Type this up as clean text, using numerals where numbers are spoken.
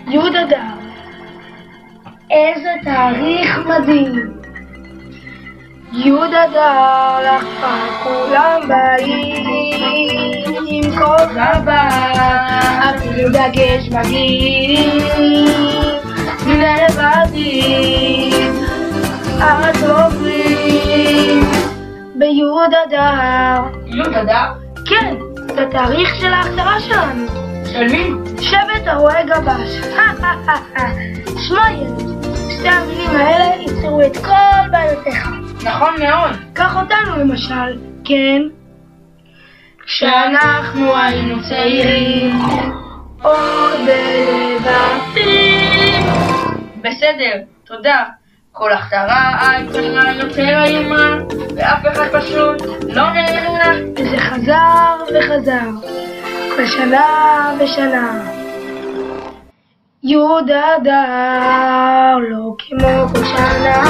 י' אדר. איזה תאריך מדהים. י' אדר לך כולם באים עם כובע, אפילו דגש מגיעים לבדים הטובים בי' אדר. י' אדר? כן, זה התאריך של ההכתרה שלנו. של מי? שבט הרועה גבש. שמע ילד, שתי המילים האלה יפתרו את כל בעיותיך. נכון מאוד. קח אותנו למשל, כן? כשאנחנו היינו צעירים, עוד בלבבים. בסדר, תודה. כל הכתרה הייתה יותר איומה, ואף אחד פשוט לא נהנה. וזה חזר וחזר, בשנה ושנה. י' אדר לא כמו כל שנה.